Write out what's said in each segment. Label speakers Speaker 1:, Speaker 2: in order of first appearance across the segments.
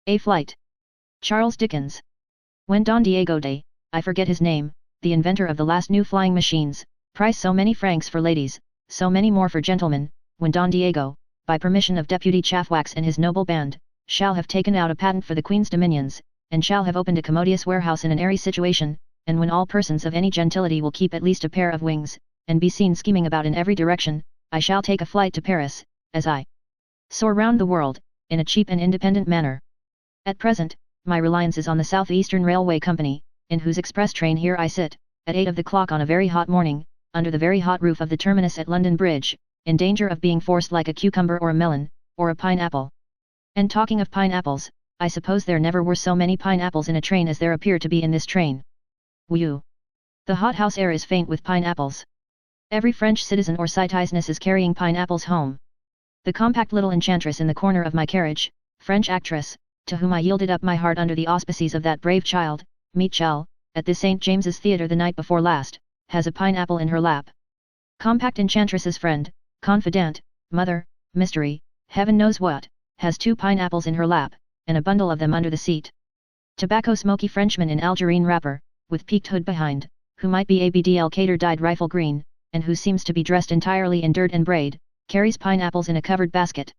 Speaker 1: A flight. Charles Dickens. When Don Diego de, I forget his name, the inventor of the last new flying machines, price so many francs for ladies, so many more for gentlemen, when Don Diego, by permission of Deputy Chaffwax and his noble band, shall have taken out a patent for the Queen's dominions, and shall have opened a commodious warehouse in an airy situation, and when all persons of any gentility will keep at least a pair of wings, and be seen scheming about in every direction, I shall take a flight to Paris, as I soar round the world, in a cheap and independent manner. At present, my reliance is on the South Eastern Railway Company, in whose express train here I sit, at 8 of the clock on a very hot morning, under the very hot roof of the terminus at London Bridge, in danger of being forced like a cucumber or a melon, or a pineapple. And talking of pineapples, I suppose there never were so many pineapples in a train as there appear to be in this train. Whew! The hothouse air is faint with pineapples. Every French citizen or citizeness is carrying pineapples home. The compact little enchantress in the corner of my carriage, French actress, to whom I yielded up my heart under the auspices of that brave child, Michel, at the St. James's Theatre the night before last, has a pineapple in her lap. Compact enchantress's friend, confidant, mother, mystery, heaven knows what, has 2 pineapples in her lap, and a bundle of them under the seat. Tobacco-smoky Frenchman in Algerine wrapper, with peaked hood behind, who might be Abdl Kader dyed rifle green, and who seems to be dressed entirely in dirt and braid, carries pineapples in a covered basket.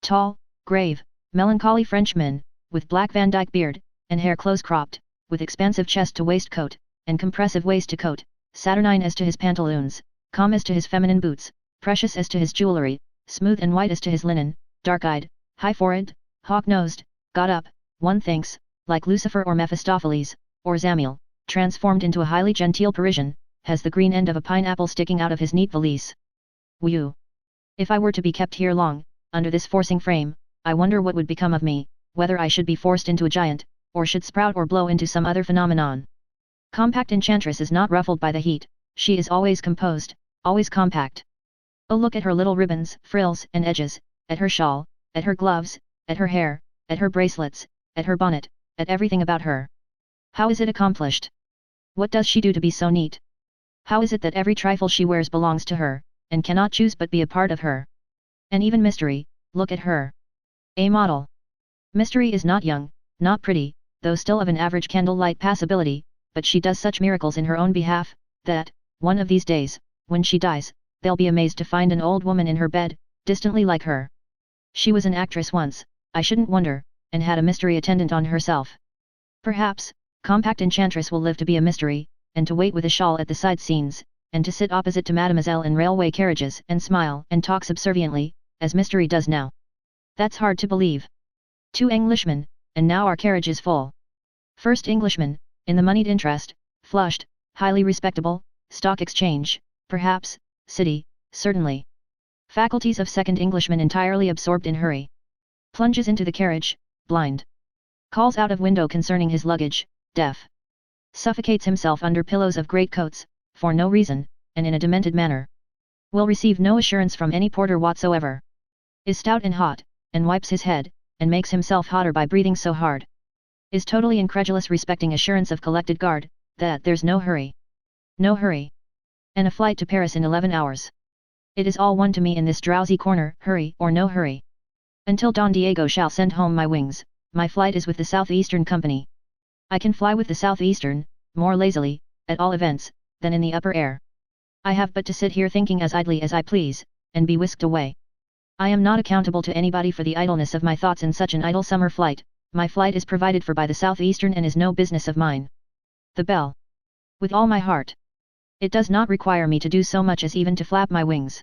Speaker 1: Tall, grave, melancholy Frenchman, with black Van Dyke beard, and hair close cropped, with expansive chest to waistcoat, and compressive waist to coat, saturnine as to his pantaloons, calm as to his feminine boots, precious as to his jewellery, smooth and white as to his linen, dark-eyed, high-forehead, hawk-nosed, got up, one thinks, like Lucifer or Mephistopheles, or Zamiel, transformed into a highly genteel Parisian, has the green end of a pineapple sticking out of his neat valise. Whew! If I were to be kept here long, under this forcing frame, I wonder what would become of me, whether I should be forced into a giant, or should sprout or blow into some other phenomenon. Compact enchantress is not ruffled by the heat, she is always composed, always compact. Oh, look at her little ribbons, frills, and edges, at her shawl, at her gloves, at her hair, at her bracelets, at her bonnet, at everything about her. How is it accomplished? What does she do to be so neat? How is it that every trifle she wears belongs to her, and cannot choose but be a part of her? And even Mystery, look at her. A model. Mystery is not young, not pretty, though still of an average candlelight passability, but she does such miracles in her own behalf, that, one of these days, when she dies, they'll be amazed to find an old woman in her bed, distantly like her. She was an actress once, I shouldn't wonder, and had a mystery attendant on herself. Perhaps, compact enchantress will live to be a mystery, and to wait with a shawl at the side scenes, and to sit opposite to mademoiselle in railway carriages and smile and talk subserviently, as mystery does now. That's hard to believe. 2 Englishmen, and now our carriage is full. First Englishman, in the moneyed interest, flushed, highly respectable, stock exchange, perhaps, city, certainly. Faculties of second Englishman entirely absorbed in hurry. Plunges into the carriage, blind. Calls out of window concerning his luggage, deaf. Suffocates himself under pillows of greatcoats, for no reason, and in a demented manner. Will receive no assurance from any porter whatsoever. Is stout and hot, and wipes his head, and makes himself hotter by breathing so hard. Is totally incredulous respecting assurance of collected guard, that there's no hurry. No hurry. And a flight to Paris in 11 hours. It is all one to me in this drowsy corner, hurry or no hurry. Until Don Diego shall send home my wings, my flight is with the South Eastern Company. I can fly with the South Eastern, more lazily, at all events, than in the upper air. I have but to sit here thinking as idly as I please, and be whisked away. I am not accountable to anybody for the idleness of my thoughts in such an idle summer flight, my flight is provided for by the South Eastern and is no business of mine. The bell. With all my heart. It does not require me to do so much as even to flap my wings.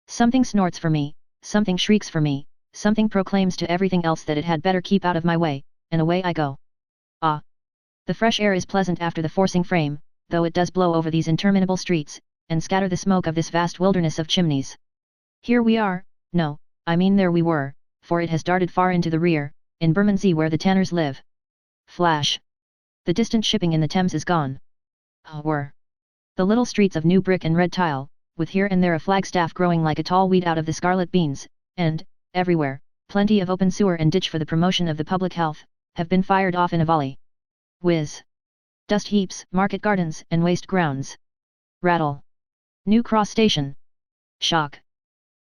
Speaker 1: Something snorts for me, something shrieks for me, something proclaims to everything else that it had better keep out of my way, and away I go. Ah! The fresh air is pleasant after the forcing frame, though it does blow over these interminable streets, and scatter the smoke of this vast wilderness of chimneys. Here we are, no, I mean there we were, for it has darted far into the rear, in Bermondsey where the tanners live. Flash! The distant shipping in the Thames is gone. Oh, were the little streets of new brick and red tile, with here and there a flagstaff growing like a tall weed out of the scarlet beans, and, everywhere, plenty of open sewer and ditch for the promotion of the public health, have been fired off in a volley. Whiz! Dust heaps, market gardens, and waste grounds. Rattle! New Cross Station. Shock!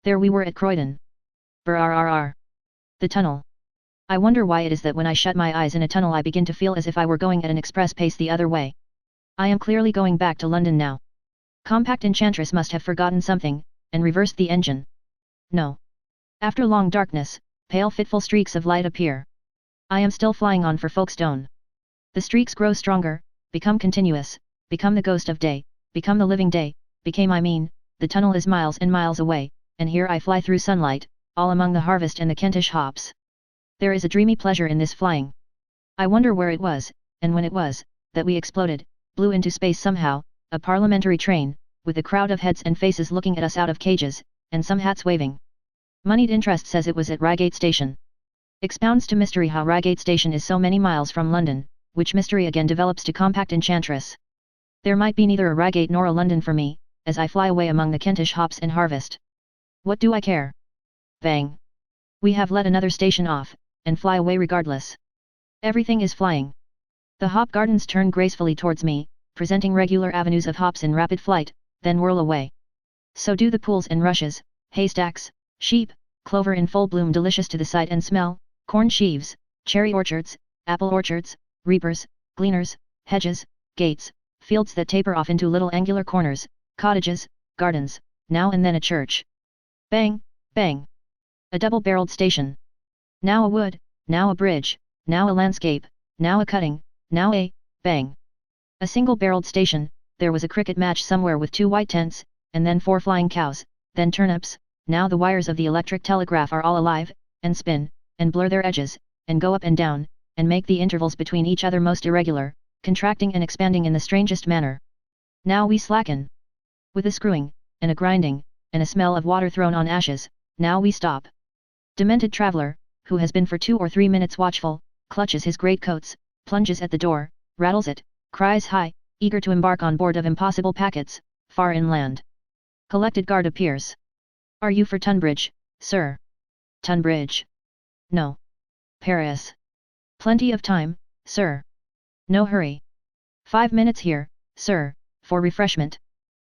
Speaker 1: There we were at Croydon. Brrrr! The tunnel. I wonder why it is that when I shut my eyes in a tunnel I begin to feel as if I were going at an express pace the other way. I am clearly going back to London now. Compact Enchantress must have forgotten something, and reversed the engine. No. After long darkness, pale fitful streaks of light appear. I am still flying on for Folkestone. The streaks grow stronger, become continuous, become the ghost of day, become the living day, the tunnel is miles and miles away, and here I fly through sunlight, all among the harvest and the Kentish hops. There is a dreamy pleasure in this flying. I wonder where it was, and when it was, that we exploded, blew into space somehow, a parliamentary train, with a crowd of heads and faces looking at us out of cages, and some hats waving. Moneyed Interest says it was at Reigate Station. Expounds to mystery how Reigate Station is so many miles from London, which mystery again develops to Compact Enchantress. There might be neither a Reigate nor a London for me, as I fly away among the Kentish hops and harvest. What do I care? Bang! We have let another station off, and fly away regardless. Everything is flying. The hop gardens turn gracefully towards me, presenting regular avenues of hops in rapid flight, then whirl away. So do the pools and rushes, haystacks, sheep, clover in full bloom delicious to the sight and smell, corn sheaves, cherry orchards, apple orchards, reapers, gleaners, hedges, gates, fields that taper off into little angular corners, cottages, gardens, now and then a church. Bang, bang! A double-barreled station. Now a wood, now a bridge, now a landscape, now a cutting, now a, bang. A single-barreled station, there was a cricket match somewhere with 2 white tents, and then 4 flying cows, then turnips, now the wires of the electric telegraph are all alive, and spin, and blur their edges, and go up and down, and make the intervals between each other most irregular, contracting and expanding in the strangest manner. Now we slacken. With a screwing, and a grinding, and a smell of water thrown on ashes, now we stop. Demented traveller, who has been for 2 or 3 minutes watchful, clutches his greatcoats, plunges at the door, rattles it, cries high, eager to embark on board of impossible packets, far inland. Collected guard appears. Are you for Tunbridge, sir? Tunbridge? No. Paris. Plenty of time, sir. No hurry. 5 minutes here, sir, for refreshment.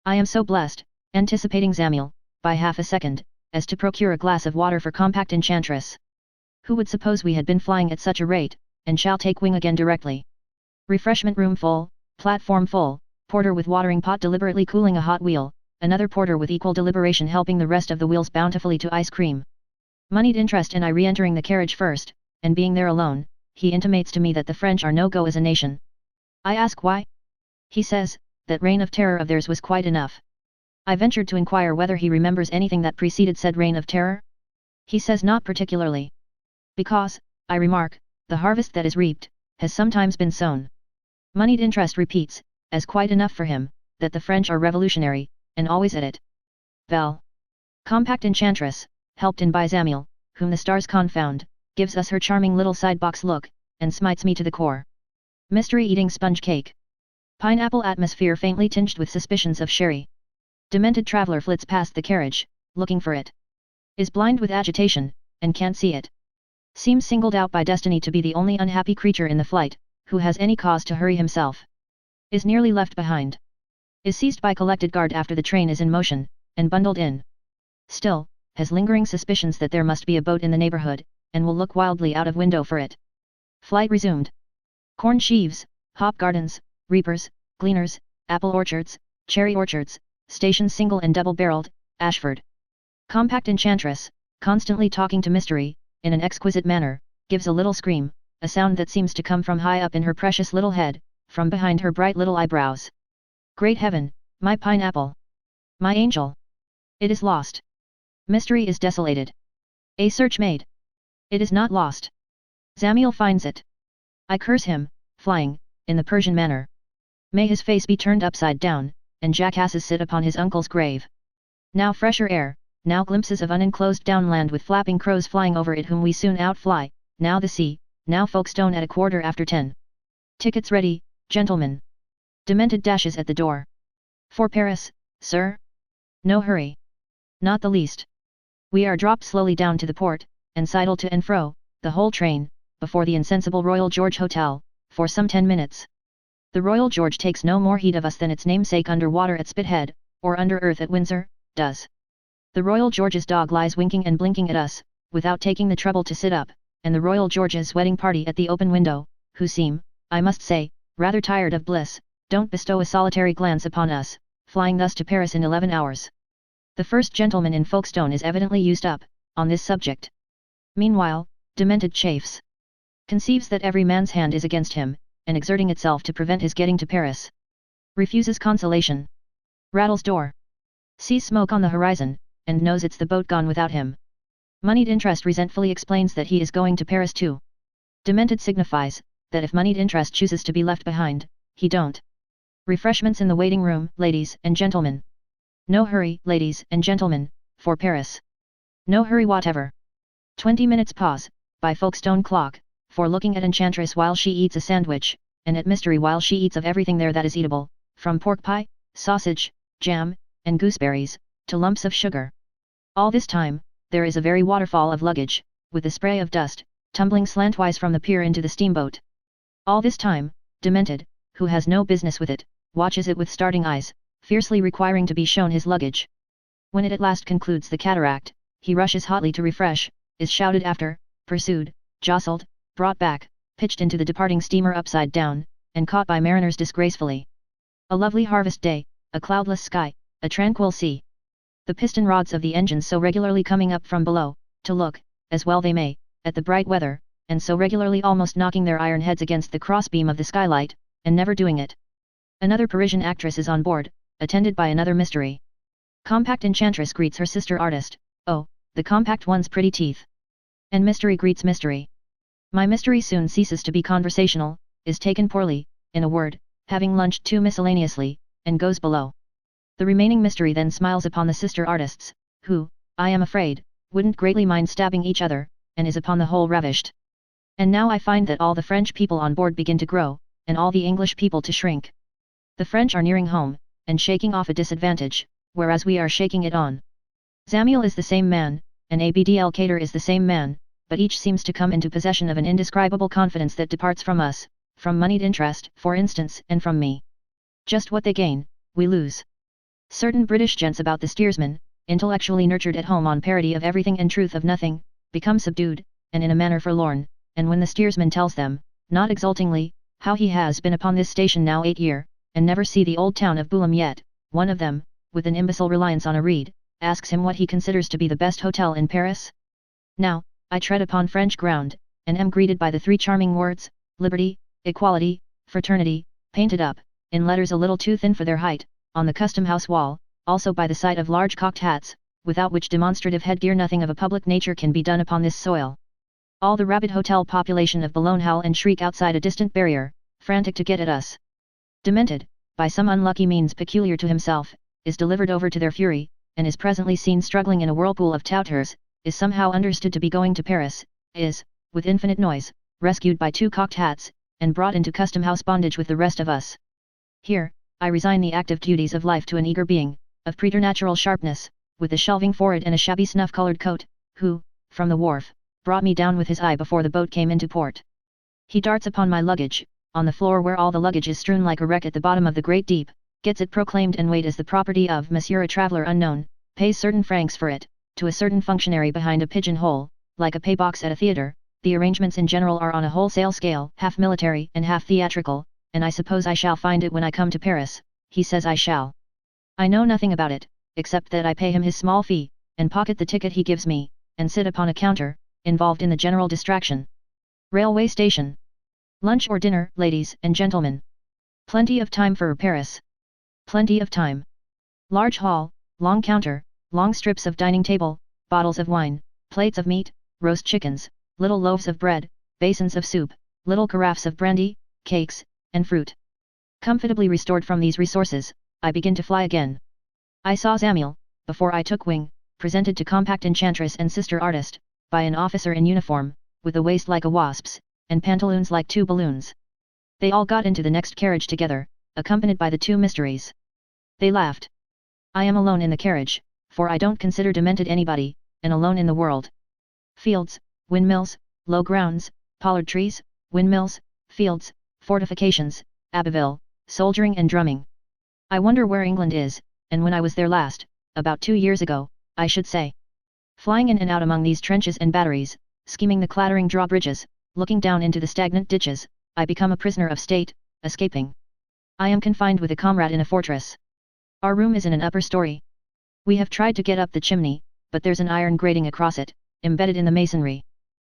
Speaker 1: I am so blessed, anticipating Zamiel, by half a second, as to procure a glass of water for Compact Enchantress. Who would suppose we had been flying at such a rate, and shall take wing again directly? Refreshment room full, platform full, porter with watering pot deliberately cooling a hot wheel, another porter with equal deliberation helping the rest of the wheels bountifully to ice cream. Moneyed Interest and I re-entering the carriage first, and being there alone, he intimates to me that the French are no go as a nation. I ask why? He says, that reign of terror of theirs was quite enough. I ventured to inquire whether he remembers anything that preceded said reign of terror? He says not particularly. Because, I remark, the harvest that is reaped, has sometimes been sown. Moneyed Interest repeats, as quite enough for him, that the French are revolutionary, and always at it. Bell. Compact Enchantress, helped in by Zamiel, whom the stars confound, gives us her charming little sidebox look, and smites me to the core. Mystery eating sponge cake. Pineapple atmosphere faintly tinged with suspicions of sherry. Demented traveller flits past the carriage, looking for it. Is blind with agitation, and can't see it. Seems singled out by destiny to be the only unhappy creature in the flight, who has any cause to hurry himself. Is nearly left behind. Is seized by collected guard after the train is in motion, and bundled in. Still, has lingering suspicions that there must be a boat in the neighbourhood, and will look wildly out of window for it. Flight resumed. Corn sheaves, hop gardens, reapers, gleaners, apple orchards, cherry orchards, stations single and double-barreled, Ashford. Compact Enchantress, constantly talking to mystery, in an exquisite manner, gives a little scream, a sound that seems to come from high up in her precious little head, from behind her bright little eyebrows. Great heaven, my pineapple! My angel! It is lost. Mystery is desolated. A search made. It is not lost. Zamiel finds it. I curse him, flying, in the Persian manner. May his face be turned upside down, and jackasses sit upon his uncle's grave. Now fresher air, now glimpses of unenclosed downland with flapping crows flying over it whom we soon outfly, now the sea, now Folkestone at 10:15. Tickets ready, gentlemen. Demented dashes at the door. For Paris, sir? No hurry. Not the least. We are dropped slowly down to the port, and sidled to and fro, the whole train, before the insensible Royal George Hotel, for some 10 minutes. The Royal George takes no more heed of us than its namesake under water at Spithead, or under earth at Windsor, does. The Royal George's dog lies winking and blinking at us, without taking the trouble to sit up, and the Royal George's wedding party at the open window, who seem, I must say, rather tired of bliss, don't bestow a solitary glance upon us, flying thus to Paris in 11 hours. The first gentleman in Folkestone is evidently used up, on this subject. Meanwhile, demented chafes. Conceives that every man's hand is against him, and exerting itself to prevent his getting to Paris. Refuses consolation. Rattles door. Sees smoke on the horizon, and knows it's the boat gone without him. Moneyed interest resentfully explains that he is going to Paris too. Demented signifies, that if moneyed interest chooses to be left behind, he don't. Refreshments in the waiting room, ladies and gentlemen. No hurry, ladies and gentlemen, for Paris. No hurry whatever. 20 minutes pause, by Folkestone clock, for looking at Enchantress while she eats a sandwich, and at Mystery while she eats of everything there that is eatable, from pork pie, sausage, jam, and gooseberries, to lumps of sugar. All this time, there is a very waterfall of luggage, with a spray of dust, tumbling slantwise from the pier into the steamboat. All this time, Demented, who has no business with it, watches it with starting eyes, fiercely requiring to be shown his luggage. When it at last concludes the cataract, he rushes hotly to refresh, is shouted after, pursued, jostled, brought back, pitched into the departing steamer upside down, and caught by mariners disgracefully. A lovely harvest day, a cloudless sky, a tranquil sea. The piston rods of the engines so regularly coming up from below, to look, as well they may, at the bright weather, and so regularly almost knocking their iron heads against the crossbeam of the skylight, and never doing it. Another Parisian actress is on board, attended by another mystery. Compact Enchantress greets her sister artist, oh, the compact one's pretty teeth. And mystery greets mystery. My mystery soon ceases to be conversational, is taken poorly, in a word, having lunched too miscellaneously, and goes below. The remaining mystery then smiles upon the sister artists, who, I am afraid, wouldn't greatly mind stabbing each other, and is upon the whole ravished. And now I find that all the French people on board begin to grow, and all the English people to shrink. The French are nearing home, and shaking off a disadvantage, whereas we are shaking it on. Zamiel is the same man, and Abdel Kader is the same man, but each seems to come into possession of an indescribable confidence that departs from us, from moneyed interest, for instance, and from me. Just what they gain, we lose. Certain British gents about the steersman, intellectually nurtured at home on parody of everything and truth of nothing, become subdued, and in a manner forlorn, and when the steersman tells them, not exultingly, how he has been upon this station now 8 years, and never see the old town of Boulogne yet, one of them, with an imbecile reliance on a reed, asks him what he considers to be the best hotel in Paris. Now, I tread upon French ground, and am greeted by the 3 charming words, liberty, equality, fraternity, painted up, in letters a little too thin for their height, on the custom-house wall, also by the sight of large cocked hats, without which demonstrative headgear nothing of a public nature can be done upon this soil. All the rabid hotel population of Boulogne howl and shriek outside a distant barrier, frantic to get at us. Demented, by some unlucky means peculiar to himself, is delivered over to their fury, and is presently seen struggling in a whirlpool of touters, is somehow understood to be going to Paris, is, with infinite noise, rescued by 2 cocked hats, and brought into custom-house bondage with the rest of us. Here, I resign the active duties of life to an eager being, of preternatural sharpness, with a shelving forehead and a shabby snuff-colored coat, who, from the wharf, brought me down with his eye before the boat came into port. He darts upon my luggage, on the floor where all the luggage is strewn like a wreck at the bottom of the great deep, gets it proclaimed and weighed as the property of Monsieur a traveller unknown, pays certain francs for it, to a certain functionary behind a pigeon-hole, like a pay-box at a theatre. The arrangements in general are on a wholesale scale, half military and half theatrical, and I suppose I shall find it when I come to Paris. He says I shall. I know nothing about it, except that I pay him his small fee, and pocket the ticket he gives me, and sit upon a counter, involved in the general distraction. Railway station. Lunch or dinner, ladies and gentlemen. Plenty of time for Paris. Plenty of time. Large hall, long counter, long strips of dining table, bottles of wine, plates of meat, roast chickens, little loaves of bread, basins of soup, little carafes of brandy, cakes, and fruit. Comfortably restored from these resources, I begin to fly again. I saw Zamiel, before I took wing, presented to compact enchantress and sister artist, by an officer in uniform, with a waist like a wasp's, and pantaloons like 2 balloons. They all got into the next carriage together, accompanied by the 2 mysteries. They laughed. I am alone in the carriage, for I don't consider demented anybody, and alone in the world. Fields, windmills, low grounds, pollard trees, windmills, fields, fortifications, Abbeville, soldiering and drumming. I wonder where England is, and when I was there last, about 2 years ago, I should say. Flying in and out among these trenches and batteries, skimming the clattering drawbridges, looking down into the stagnant ditches, I become a prisoner of state, escaping. I am confined with a comrade in a fortress. Our room is in an upper story. We have tried to get up the chimney, but there's an iron grating across it, embedded in the masonry.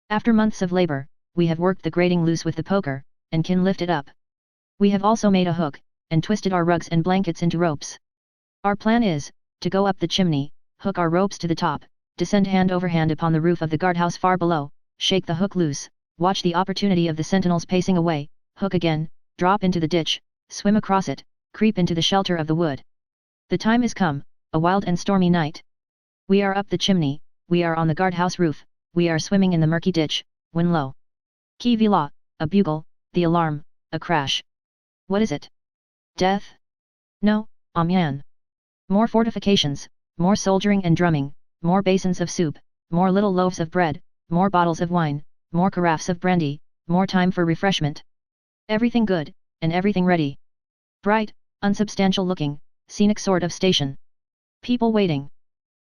Speaker 1: After months of labor, we have worked the grating loose with the poker, and can lift it up. We have also made a hook, and twisted our rugs and blankets into ropes. Our plan is, to go up the chimney, hook our ropes to the top, descend hand over hand upon the roof of the guardhouse far below, shake the hook loose, watch the opportunity of the sentinels pacing away, hook again, drop into the ditch, swim across it, creep into the shelter of the wood. The time is come, a wild and stormy night. We are up the chimney, we are on the guardhouse roof, we are swimming in the murky ditch, when lo! Ki vila, a bugle, the alarm, a crash. What is it? Death? No, Amyan. More fortifications, more soldiering and drumming, more basins of soup, more little loaves of bread, more bottles of wine, more carafes of brandy, more time for refreshment. Everything good, and everything ready. Bright, unsubstantial looking, scenic sort of station. People waiting.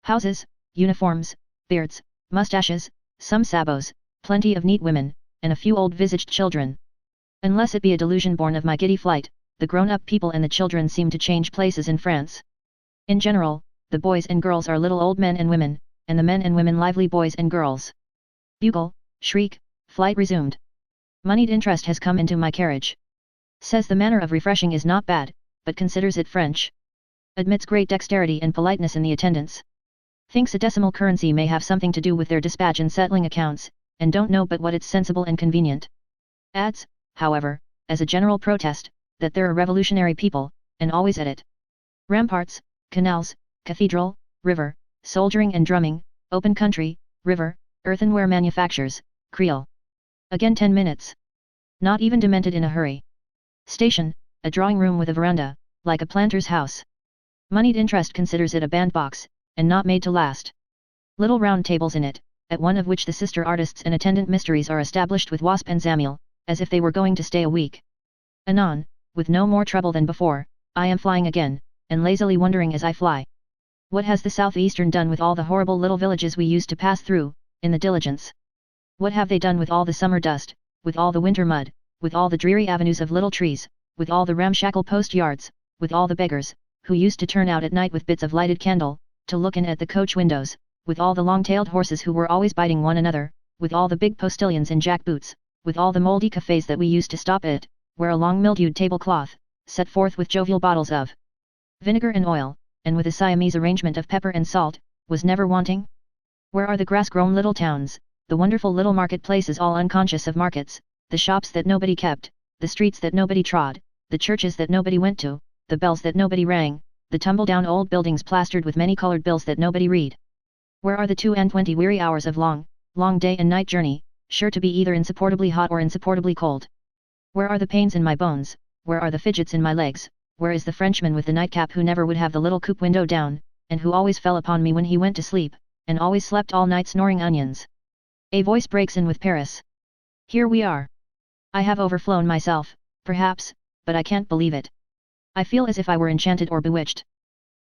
Speaker 1: Houses, uniforms, beards, mustaches, some sabots, plenty of neat women, and a few old-visaged children. Unless it be a delusion born of my giddy flight, the grown-up people and the children seem to change places in France. In general, the boys and girls are little old men and women, and the men and women lively boys and girls. Bugle, shriek, flight resumed. Moneyed interest has come into my carriage. Says the manner of refreshing is not bad, but considers it French. Admits great dexterity and politeness in the attendants. Thinks a decimal currency may have something to do with their dispatch in settling accounts, and don't know but what it's sensible and convenient. Adds, however, as a general protest, that they're a revolutionary people, and always at it. Ramparts, canals, cathedral, river, soldiering and drumming, open country, river, earthenware manufactures, Creole. Again 10 minutes. Not even demented in a hurry. Station, a drawing room with a veranda, like a planter's house. Moneyed interest considers it a bandbox, and not made to last. Little round tables in it, at one of which the sister artists and attendant mysteries are established with Wasp and Zamiel, as if they were going to stay a week. Anon, with no more trouble than before, I am flying again, and lazily wondering as I fly. What has the southeastern done with all the horrible little villages we used to pass through, in the diligence? What have they done with all the summer dust, with all the winter mud, with all the dreary avenues of little trees, with all the ramshackle post yards, with all the beggars, who used to turn out at night with bits of lighted candle, to look in at the coach windows, with all the long-tailed horses who were always biting one another, with all the big postilions in jack boots, with all the mouldy cafes that we used to stop at, where a long mildewed tablecloth, set forth with jovial bottles of vinegar and oil, and with a Siamese arrangement of pepper and salt, was never wanting? Where are the grass-grown little towns, the wonderful little market-places all unconscious of markets, the shops that nobody kept, the streets that nobody trod, the churches that nobody went to, the bells that nobody rang, the tumble-down old buildings plastered with many-colored bills that nobody read? Where are the 22 weary hours of long, long day and night journey, sure to be either insupportably hot or insupportably cold? Where are the pains in my bones, where are the fidgets in my legs, where is the Frenchman with the nightcap who never would have the little coupe window down, and who always fell upon me when he went to sleep, and always slept all night snoring onions? A voice breaks in with Paris. Here we are. I have overflown myself, perhaps, but I can't believe it. I feel as if I were enchanted or bewitched.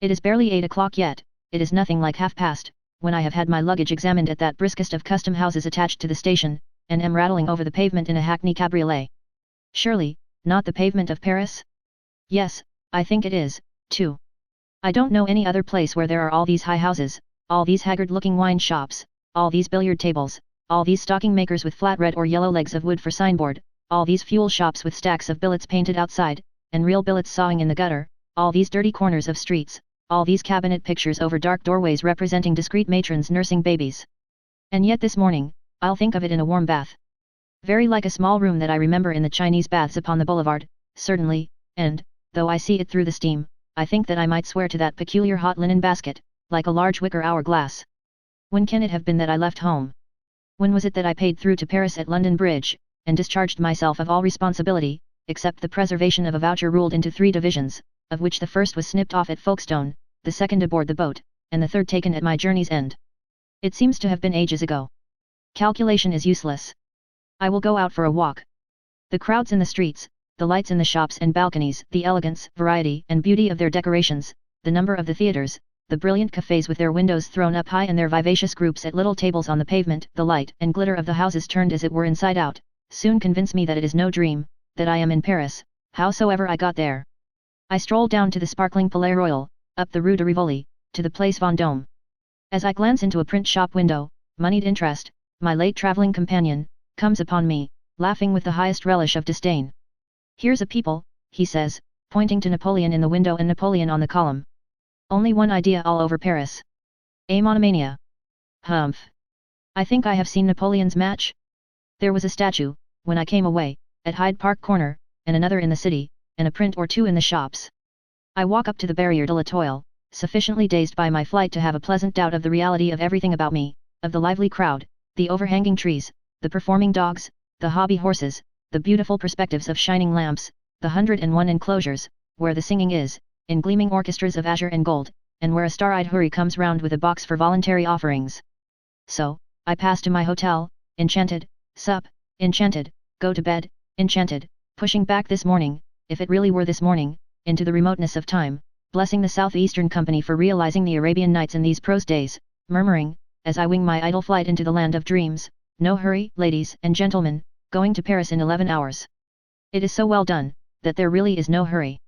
Speaker 1: It is barely 8 o'clock yet, it is nothing like 1/2 past, when I have had my luggage examined at that briskest of custom houses attached to the station, and am rattling over the pavement in a hackney cabriolet. Surely, not the pavement of Paris? Yes, I think it is, too. I don't know any other place where there are all these high houses, all these haggard-looking wine shops, all these billiard tables, all these stocking makers with flat red or yellow legs of wood for signboard, all these fuel shops with stacks of billets painted outside, and real billets sawing in the gutter, all these dirty corners of streets, all these cabinet pictures over dark doorways representing discreet matrons nursing babies. And yet this morning, I'll think of it in a warm bath. Very like a small room that I remember in the Chinese baths upon the boulevard, certainly, and, though I see it through the steam, I think that I might swear to that peculiar hot linen basket, like a large wicker hourglass. When can it have been that I left home? When was it that I paid through to Paris at London Bridge, and discharged myself of all responsibility, except the preservation of a voucher ruled into 3 divisions, of which the first was snipped off at Folkestone, the second aboard the boat, and the third taken at my journey's end? It seems to have been ages ago. Calculation is useless. I will go out for a walk. The crowds in the streets, the lights in the shops and balconies, the elegance, variety and beauty of their decorations, the number of the theatres, the brilliant cafes with their windows thrown up high and their vivacious groups at little tables on the pavement, the light and glitter of the houses turned as it were inside out, soon convince me that it is no dream, that I am in Paris, howsoever I got there. I strolled down to the sparkling Palais Royal, up the Rue de Rivoli, to the Place Vendôme. As I glance into a print shop window, moneyed interest, my late travelling companion, comes upon me, laughing with the highest relish of disdain. Here's a people, he says, pointing to Napoleon in the window and Napoleon on the column. Only one idea all over Paris. A monomania. Humph. I think I have seen Napoleon's match. There was a statue, when I came away, at Hyde Park Corner, and another in the city, and a print or two in the shops. I walk up to the Barrière de la Toile, sufficiently dazed by my flight to have a pleasant doubt of the reality of everything about me, of the lively crowd, the overhanging trees, the performing dogs, the hobby horses, the beautiful perspectives of shining lamps, the 101 enclosures, where the singing is, in gleaming orchestras of azure and gold, and where a star-eyed houri comes round with a box for voluntary offerings. So, I pass to my hotel, enchanted, sup, enchanted, go to bed, enchanted, pushing back this morning, if it really were this morning, into the remoteness of time, blessing the South-Eastern Company for realizing the Arabian Nights in these prose days, murmuring, as I wing my idle flight into the land of dreams, no hurry, ladies and gentlemen, going to Paris in 11 hours. It is so well done, that there really is no hurry.